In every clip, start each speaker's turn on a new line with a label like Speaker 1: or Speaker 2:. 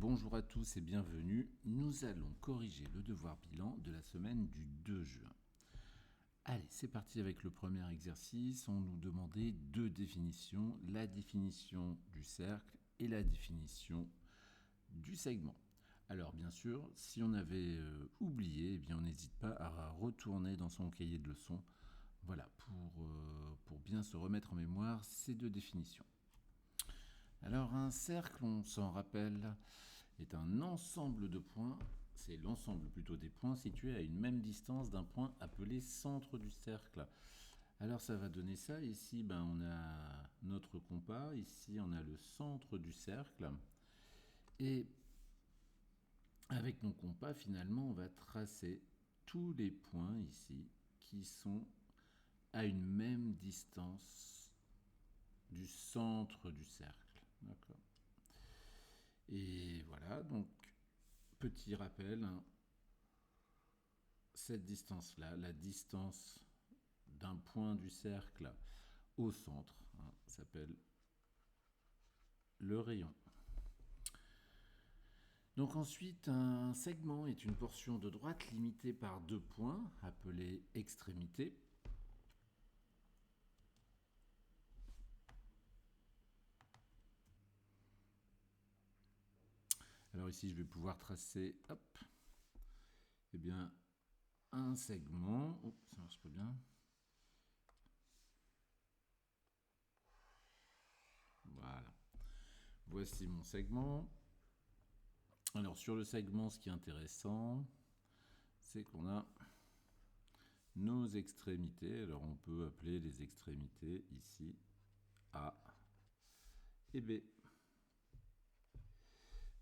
Speaker 1: Bonjour à tous et bienvenue. Nous allons corriger le devoir bilan de la semaine du 2 juin. Allez, c'est parti avec le premier exercice. On nous demandait deux définitions, la définition du cercle et la définition du segment. Alors bien sûr, si on avait oublié, eh bien on n'hésite pas à retourner dans son cahier de leçons, voilà, pour bien se remettre en mémoire ces deux définitions. Alors un cercle, on s'en rappelle, est un ensemble de points, c'est l'ensemble plutôt des points situés à une même distance d'un point appelé centre du cercle. Alors ça va donner ça, ici on a notre compas, ici on a le centre du cercle, et avec nos compas finalement on va tracer tous les points ici qui sont à une même distance du centre du cercle. D'accord. Et voilà, donc petit rappel, cette distance-là, la distance d'un point du cercle au centre, s'appelle le rayon. Donc ensuite, un segment est une portion de droite limitée par deux points, appelés extrémités. Alors ici, je vais pouvoir tracer, eh bien, un segment. Oh, ça marche pas bien. Voilà. Voici mon segment. Alors sur le segment, ce qui est intéressant, c'est qu'on a nos extrémités. Alors on peut appeler les extrémités ici A et B.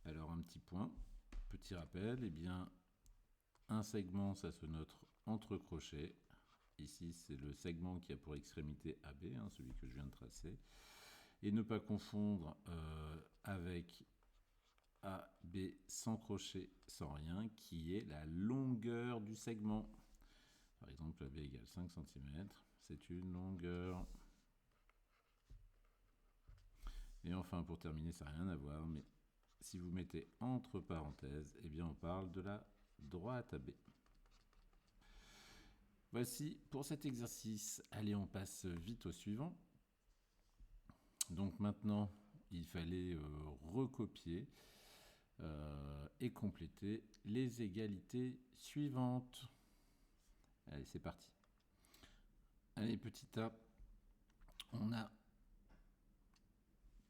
Speaker 1: Alors un petit point, petit rappel, eh bien un segment ça se note entre crochets. Ici c'est le segment qui a pour extrémité AB, celui que je viens de tracer. Et ne pas confondre avec AB sans crochet, sans rien, qui est la longueur du segment. Par exemple, AB égale 5 cm, c'est une longueur. Et enfin, pour terminer, ça n'a rien à voir, mais si vous mettez entre parenthèses, eh bien on parle de la droite AB. Voici pour cet exercice. Allez, on passe vite au suivant. Donc maintenant, il fallait recopier et compléter les égalités suivantes. Allez, c'est parti. Allez, petit A, on a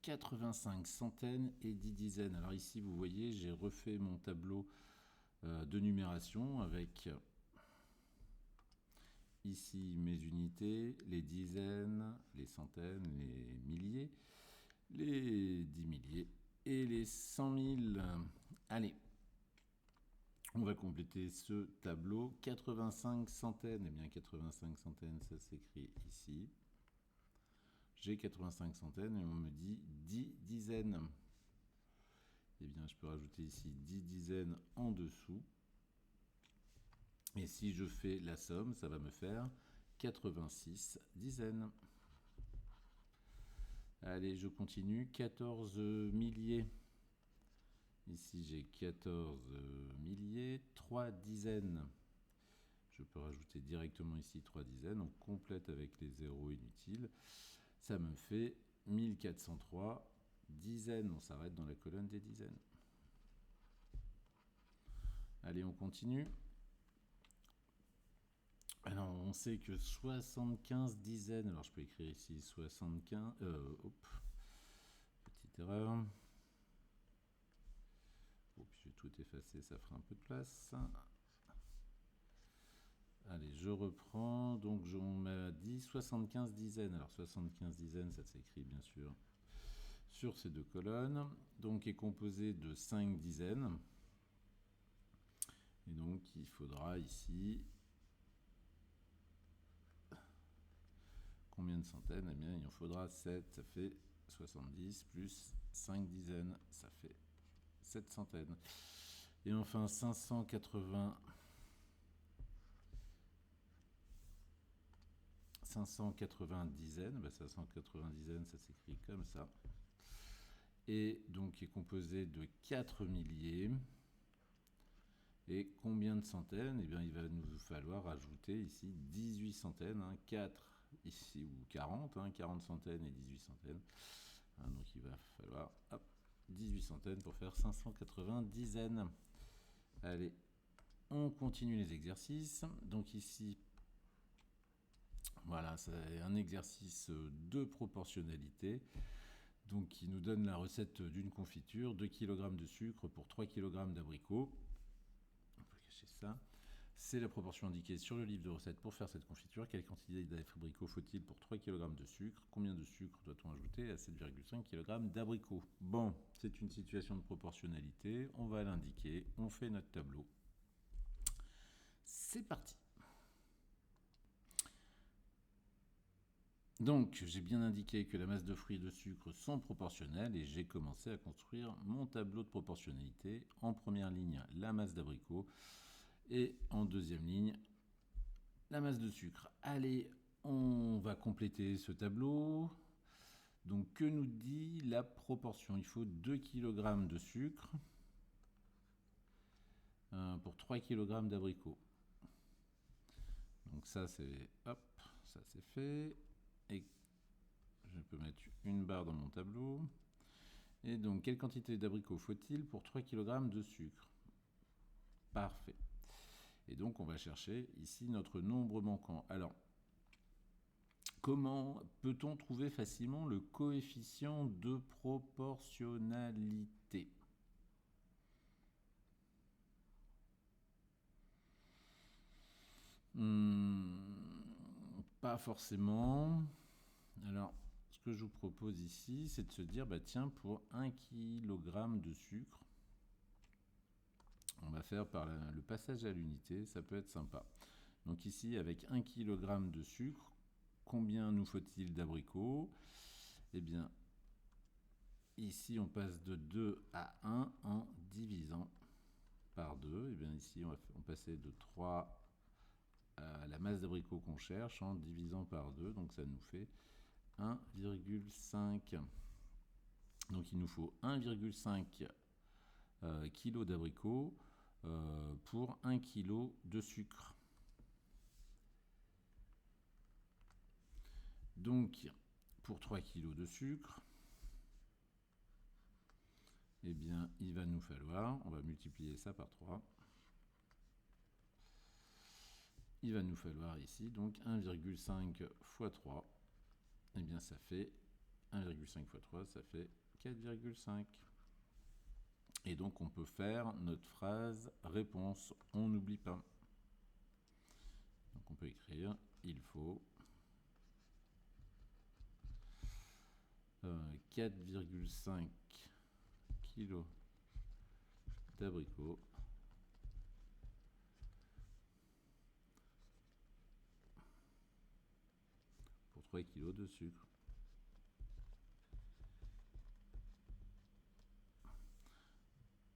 Speaker 1: 85 centaines et 10 dizaines. Alors ici, vous voyez, j'ai refait mon tableau de numération avec ici mes unités, les dizaines, les centaines, les milliers, les 10 milliers et les 100 000. Allez, on va compléter ce tableau. 85 centaines, eh bien 85 centaines, ça s'écrit ici. J'ai 85 centaines et on me dit 10 dizaines. Eh bien, je peux rajouter ici 10 dizaines en dessous. Et si je fais la somme, ça va me faire 86 dizaines. Allez, je continue. 14 milliers. Ici, j'ai 14 milliers. 3 dizaines. Je peux rajouter directement ici 3 dizaines. On complète avec les zéros inutiles. Ça me fait 1403 dizaines. On s'arrête dans la colonne des dizaines. Allez, on continue. Alors, on sait que 75 dizaines, alors je peux écrire ici 75, petite erreur. Bon, puis je vais tout effacer, ça fera un peu de place. Allez, je reprends, donc on m'a dit 75 dizaines. Alors 75 dizaines, ça s'écrit bien sûr sur ces deux colonnes, donc est composé de 5 dizaines. Et donc il faudra ici... Combien de centaines? Eh bien, il en faudra 7, ça fait 70, plus 5 dizaines, ça fait 7 centaines. Et enfin, 580 dizaines, 580 dizaines, ça s'écrit comme ça. et donc est composé de 4 milliers. Et combien de centaines? Eh bien, il va nous falloir ajouter ici 18 centaines, 4 ici, ou 40, 40 centaines et 18 centaines. Donc il va falloir 18 centaines pour faire 580 dizaines. Allez, on continue les exercices. Donc ici, voilà, c'est un exercice de proportionnalité. Donc qui nous donne la recette d'une confiture, 2 kg de sucre pour 3 kg d'abricots. On peut cacher ça. C'est la proportion indiquée sur le livre de recettes pour faire cette confiture. Quelle quantité d'abricots faut-il pour 3 kg de sucre? Combien de sucre doit-on ajouter à 7,5 kg d'abricots? Bon, c'est une situation de proportionnalité. On va l'indiquer. On fait notre tableau. C'est parti. Donc, j'ai bien indiqué que la masse de fruits et de sucre sont proportionnelles et j'ai commencé à construire mon tableau de proportionnalité. En première ligne, la masse d'abricots et en deuxième ligne, la masse de sucre. Allez, on va compléter ce tableau. Donc, que nous dit la proportion? Il faut 2 kg de sucre pour 3 kg d'abricots. Donc ça, c'est hop, ça c'est fait. Et je peux mettre une barre dans mon tableau. Et donc, quelle quantité d'abricots faut-il pour 3 kg de sucre? Parfait. Et donc, on va chercher ici notre nombre manquant. Alors, comment peut-on trouver facilement le coefficient de proportionnalité? Pas forcément. Alors, ce que je vous propose ici, c'est de se dire, bah tiens, pour 1 kg de sucre, on va faire par le passage à l'unité, ça peut être sympa. Donc ici, avec 1 kg de sucre, combien nous faut-il d'abricots? Eh bien, ici, on passe de 2 à 1 en divisant par 2. Eh bien, ici, on passait de 3 à la masse d'abricots qu'on cherche en divisant par 2. Donc, ça nous fait 1,5. Donc, il nous faut 1,5 kg d'abricots pour 1 kg de sucre. Donc, pour 3 kg de sucre, eh bien, il va nous falloir, on va multiplier ça par 3. Il va nous falloir ici, donc 1,5 fois 3. Eh bien, ça fait 1,5 fois 3, ça fait 4,5. Et donc, on peut faire notre phrase réponse. On n'oublie pas. Donc, on peut écrire il faut 4,5 kg d'abricots pour 3 kg de sucre.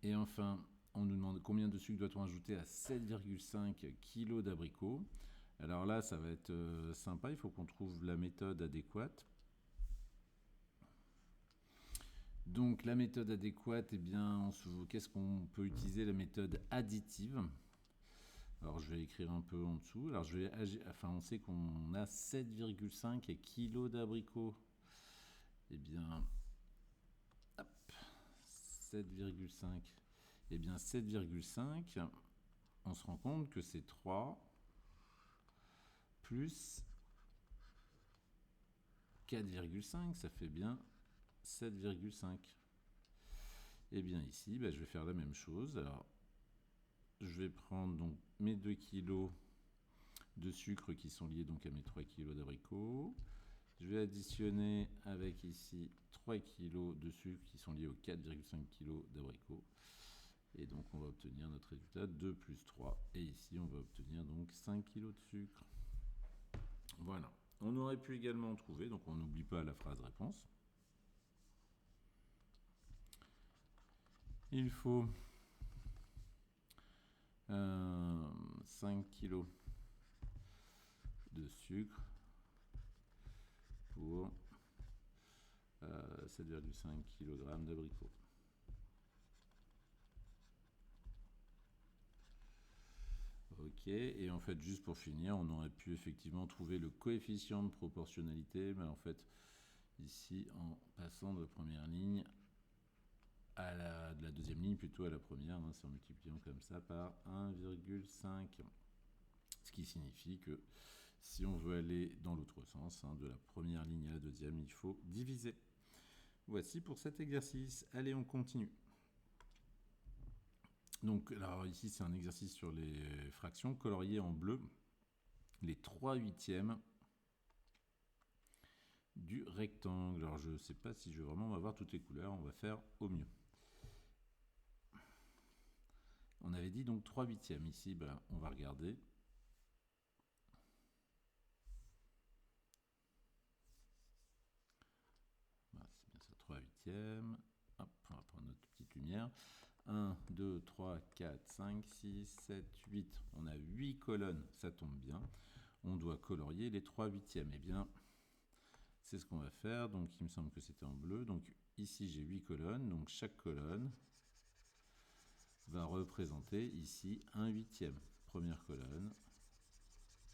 Speaker 1: Et enfin, on nous demande combien de sucre doit-on ajouter à 7,5 kg d'abricots. Alors là, ça va être sympa, il faut qu'on trouve la méthode adéquate. Donc la méthode adéquate, eh bien, qu'est-ce qu'on peut utiliser? La méthode additive. Alors je vais écrire un peu en dessous. Alors on sait qu'on a 7,5 kg d'abricots. Eh bien, 7,5. Eh bien 7,5, on se rend compte que c'est 3 plus 4,5, ça fait bien 7,5. Et bien ici, je vais faire la même chose. Alors, je vais prendre donc mes 2 kg de sucre qui sont liés donc à mes 3 kg d'abricots. Je vais additionner avec ici 3 kg de sucre qui sont liés aux 4,5 kg d'abricots. Et donc on va obtenir notre résultat 2 plus 3. Et ici on va obtenir donc 5 kg de sucre. Voilà. On aurait pu également trouver, donc on n'oublie pas la phrase réponse. Il faut 5 kg de sucre pour 7,5 kg d'abricots. Ok, et en fait, juste pour finir, on aurait pu effectivement trouver le coefficient de proportionnalité, mais en fait, ici, en passant de la première ligne de la deuxième ligne plutôt à la première, hein, c'est en multipliant comme ça par 1,5. Ce qui signifie que si on veut aller dans l'autre sens, hein, de la première ligne à la deuxième, il faut diviser. Voici pour cet exercice. Allez, on continue. Donc, alors ici, c'est un exercice sur les fractions coloriées en bleu. Les 3/8 du rectangle. Alors, je ne sais pas si je vais vraiment avoir toutes les couleurs. On va faire au mieux. On avait dit donc 3/8. Ici, ben, on va regarder. Voilà, c'est bien ça, 3/8. Hop, on va prendre notre petite lumière. 1, 2, 3, 4, 5, 6, 7, 8. On a 8 colonnes, ça tombe bien. On doit colorier les 3/8. Eh bien, c'est ce qu'on va faire. Donc, il me semble que c'était en bleu. Donc, ici, j'ai 8 colonnes. Donc, chaque colonne va représenter ici 1/8. Première colonne,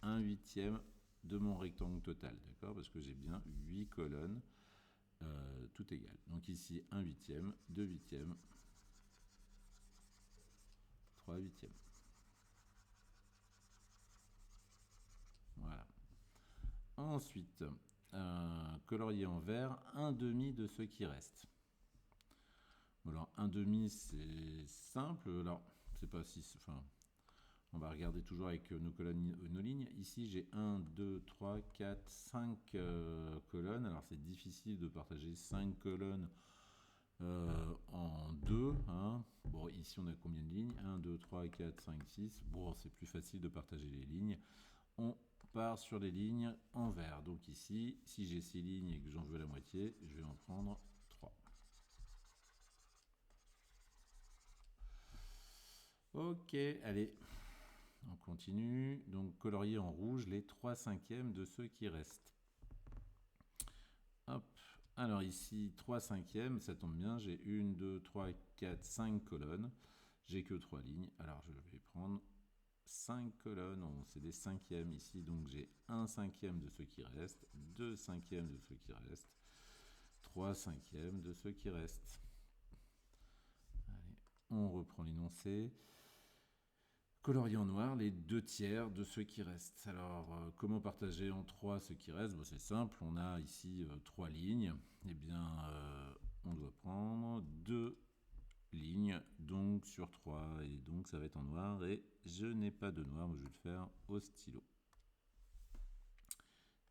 Speaker 1: 1/8 de mon rectangle total. D'accord? Parce que j'ai bien 8 colonnes, tout égal. Donc, ici, 1/8, 2/8, 3/8. Voilà. Ensuite, colorier en vert, 1/2 de ce qui reste. Alors, 1/2, c'est simple. Alors, c'est pas si. Enfin, on va regarder toujours avec nos colonnes, nos lignes. Ici, j'ai 1, 2, 3, 4, 5 colonnes. Alors, c'est difficile de partager 5 colonnes en 2. Hein. Bon, ici, on a combien de lignes? 1, 2, 3, 4, 5, 6. Bon, c'est plus facile de partager les lignes. On part sur les lignes en vert. Donc ici, si j'ai 6 lignes et que j'en veux la moitié, je vais en prendre 3. Ok, allez, on continue. Donc colorier en rouge les 3/5 de ceux qui restent. Hop, alors ici 3/5, ça tombe bien, j'ai 1, 2, 3, 4, 5 colonnes. J'ai que 3 lignes, alors je vais prendre 5 colonnes, c'est des cinquièmes ici, donc j'ai 1/5 de ceux qui restent, 2/5 de ceux qui restent, 3/5 de ceux qui restent. Allez, on reprend l'énoncé. Colorier en noir les 2/3 de ceux qui restent. Alors, comment partager en 3 ceux qui restent? Bon, c'est simple, on a ici 3 lignes. Eh bien, on doit prendre 2 lignes, donc sur 3, et donc ça va être en noir, et je n'ai pas de noir, moi je vais le faire au stylo.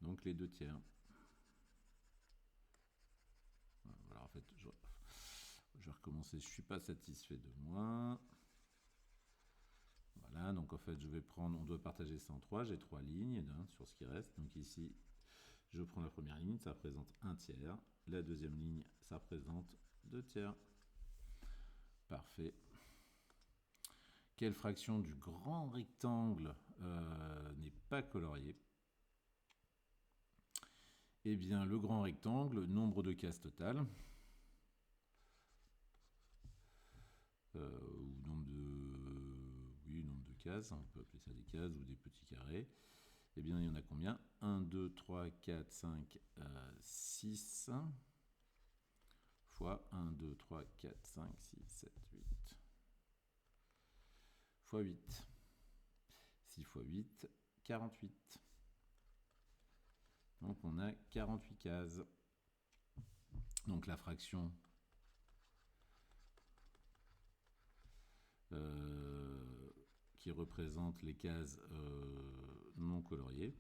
Speaker 1: Donc les 2/3. Voilà, en fait, je vais recommencer, je ne suis pas satisfait de moi. Voilà, donc en fait, je vais prendre, on doit partager ça en 3, j'ai 3 lignes sur ce qui reste. Donc ici, je prends la première ligne, ça représente 1/3. La deuxième ligne, ça représente 2/3. Parfait. Quelle fraction du grand rectangle n'est pas coloriée? Eh bien, le grand rectangle, nombre de cases totales, ou nombre de cases, on peut appeler ça des cases ou des petits carrés. Eh bien, il y en a combien? 1, 2, 3, 4, 5, 6 fois 1, 2, 3, 4, 5, 6, 7, 8 fois 8. 6 fois 8, 48. Donc on a 48 cases. Donc la fraction qui représente les cases non coloriées,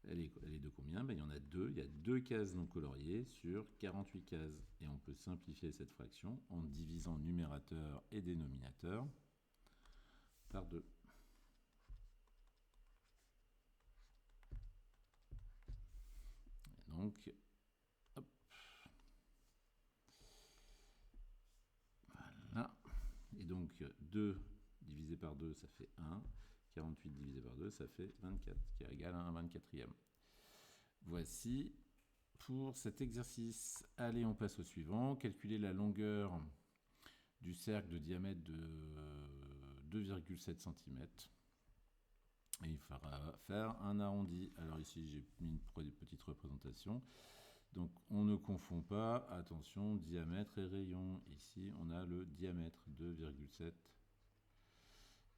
Speaker 1: elle est de combien? Ben, il y en a 2. Il y a 2 cases non coloriées sur 48 cases. Et on peut simplifier cette fraction en divisant numérateur et dénominateur par 2. Et donc, hop. Voilà. Et donc, 2 divisé par 2, ça fait 1. 48 divisé par 2, ça fait 24, qui est égal à 1/24e. Voici pour cet exercice. Allez, on passe au suivant. Calculer la longueur du cercle de diamètre de 2,7 cm. Et il faudra faire un arrondi. Alors ici, j'ai mis une petite représentation. Donc on ne confond pas, attention, diamètre et rayon. Ici, on a le diamètre, 2,7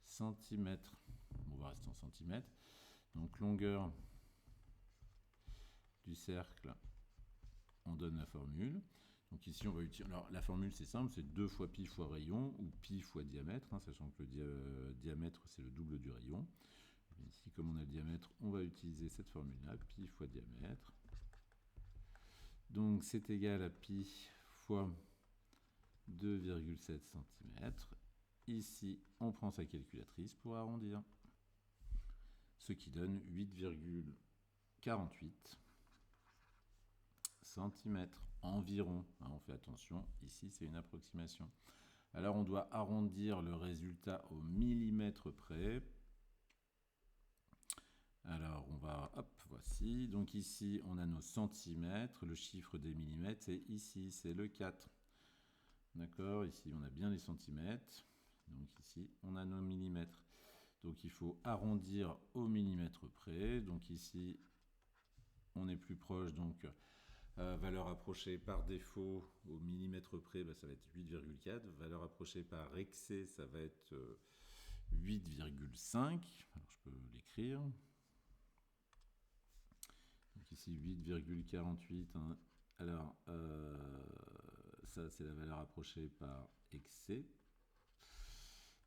Speaker 1: cm. On va rester en centimètres. Donc longueur du cercle, on donne la formule. Donc ici, on va utiliser. Alors la formule, c'est simple, c'est 2 fois pi fois rayon, ou pi fois diamètre, hein, sachant que le diamètre, c'est le double du rayon. Et ici, comme on a le diamètre, on va utiliser cette formule-là, pi fois diamètre. Donc c'est égal à pi fois 2,7 cm. Ici, on prend sa calculatrice pour arrondir. Ce qui donne 8,48 cm environ. On fait attention, ici c'est une approximation. Alors on doit arrondir le résultat au millimètre près. Alors on va, hop, voici. Donc ici on a nos centimètres, le chiffre des millimètres, et ici c'est le 4. D'accord, ici on a bien les centimètres. Donc ici on a nos millimètres. Donc il faut arrondir au millimètre près. Donc ici on est plus proche, donc valeur approchée par défaut au millimètre près, ça va être 8,4. Valeur approchée par excès, ça va être 8,5. Alors je peux l'écrire. Donc ici 8,48. Hein. Alors ça c'est la valeur approchée par excès.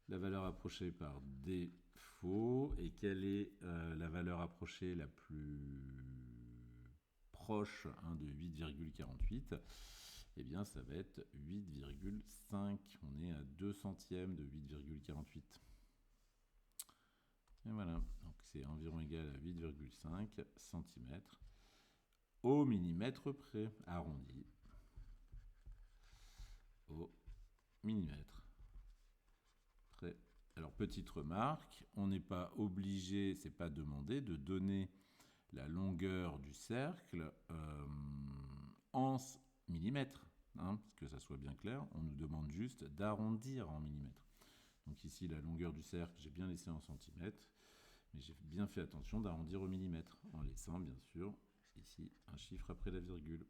Speaker 1: La valeur approchée par défaut. Et quelle est la valeur approchée la plus proche, hein, de 8,48? Eh bien ça va être 8,5. On est à 2 centièmes de 8,48. Et voilà, donc c'est environ égal à 8,5 cm au millimètre près, arrondi au millimètre près. Alors petite remarque, on n'est pas obligé, c'est pas demandé de donner la longueur du cercle en millimètres, hein, parce que ça soit bien clair, on nous demande juste d'arrondir en millimètres. Donc ici la longueur du cercle, j'ai bien laissé en centimètres, mais j'ai bien fait attention d'arrondir au millimètre, en laissant bien sûr ici un chiffre après la virgule.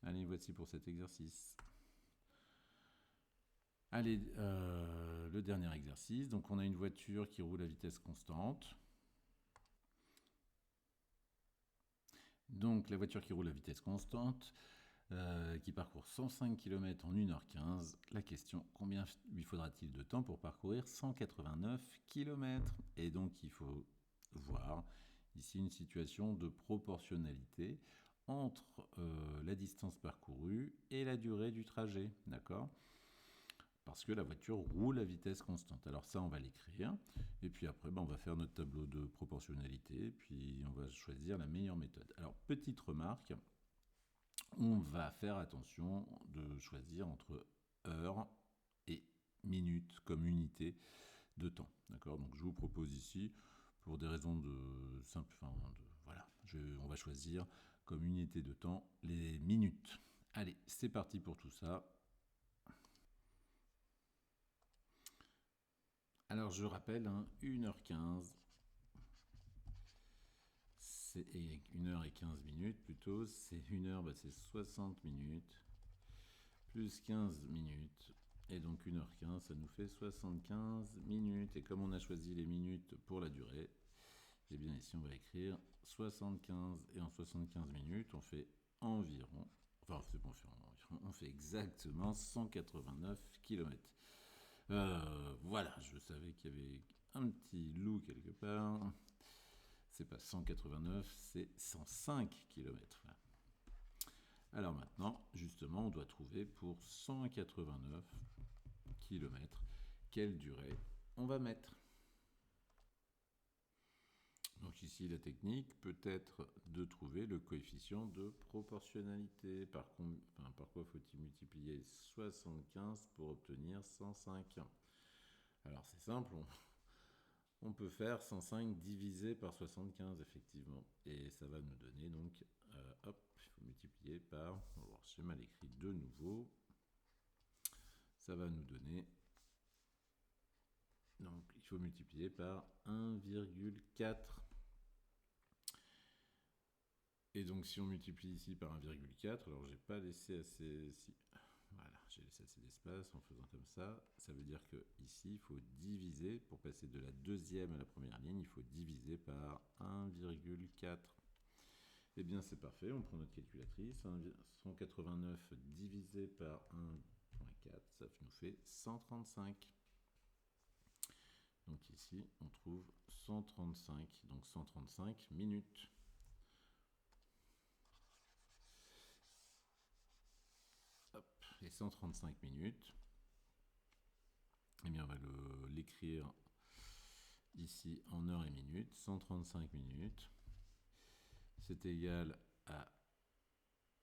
Speaker 1: Allez, voici pour cet exercice. Allez, le dernier exercice. Donc on a une voiture qui roule à vitesse constante. Donc la voiture qui roule à vitesse constante, qui parcourt 105 km en 1h15. La question, combien lui faudra-t-il de temps pour parcourir 189 km? Et donc il faut voir ici une situation de proportionnalité entre la distance parcourue et la durée du trajet, d'accord? Parce que la voiture roule à vitesse constante. Alors ça, on va l'écrire, et puis après, on va faire notre tableau de proportionnalité, puis on va choisir la meilleure méthode. Alors, petite remarque, on va faire attention de choisir entre heure et minute comme unité de temps, d'accord? Donc je vous propose ici, pour des raisons de simple, voilà, on va choisir comme unité de temps les minutes. Allez, c'est parti pour tout ça. Alors je rappelle, hein, 1h15, c'est 1h15 minutes plutôt, c'est 1h, c'est 60 minutes, plus 15 minutes, et donc 1h15, ça nous fait 75 minutes. Et comme on a choisi les minutes pour la durée, eh bien ici on va écrire 75, et en 75 minutes, on fait environ, enfin c'est bon, on fait exactement 189 km. Voilà, je savais qu'il y avait un petit loup quelque part. C'est pas 189, c'est 105 km. Voilà. Alors maintenant, justement, on doit trouver pour 189 km quelle durée on va mettre. Donc ici, la technique peut être de trouver le coefficient de proportionnalité. Par quoi faut-il multiplier 75 pour obtenir 105? Alors c'est simple, On peut faire 105 divisé par 75, effectivement. Et ça va nous donner donc, hop, il faut multiplier par, alors j'ai mal écrit de nouveau, ça va nous donner, donc il faut multiplier par 1,4. Et donc si on multiplie ici par 1,4, alors j'ai pas laissé assez... Voilà, j'ai laissé assez d'espace en faisant comme ça. Ça veut dire que ici, il faut diviser, pour passer de la deuxième à la première ligne, il faut diviser par 1,4. Eh bien, c'est parfait, on prend notre calculatrice. 189 divisé par 1,4, ça nous fait 135. Donc ici, on trouve 135, donc 135 minutes. Et 135 minutes, eh bien on va l'écrire ici en heures et minutes. 135 minutes, c'est égal à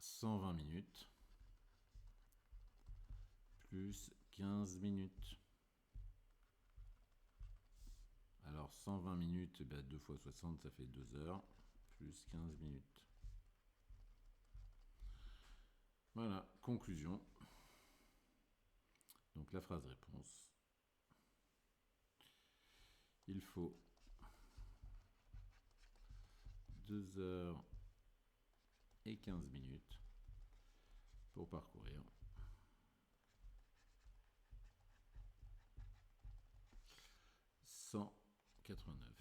Speaker 1: 120 minutes plus 15 minutes. Alors 120 minutes, 2 fois 60, ça fait 2 heures, plus 15 minutes. Voilà, conclusion. Donc la phrase réponse. Il faut 2 heures et 15 minutes pour parcourir 189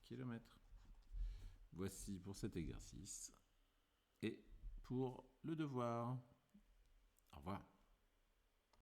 Speaker 1: km. Voici pour cet exercice et pour le devoir. Au revoir.